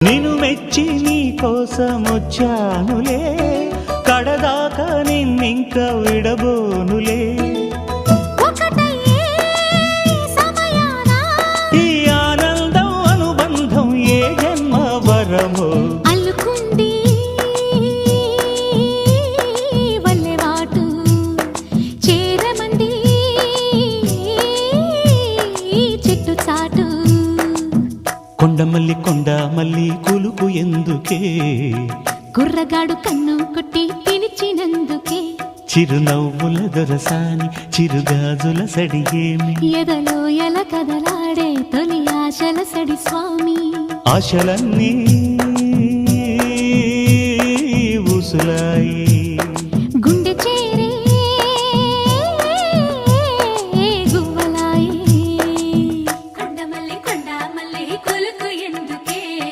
నిన్ను మెచ్చి నీ కోసం వచ్చానులే, కడదాకా నిన్నింక విడబోనులే. ఈ ఆనందం అనుబంధం ఏ జన్మ వరమో అల్లుకుంది వల్లెవాటు చేరమంది చెట్టు చాటు. కొండ మల్లి కులుకు ఎందుకే, కుర్రగాడు కన్ను కొట్టి పిలిచినందుకే. చిరునవ్వుల దొరసాని చిరుగాజుల సడిగేమి, ఎదలో ఎల కదలాడే తొలి ఆశల సడి స్వామి. ఆశలన్నీ ఊసులా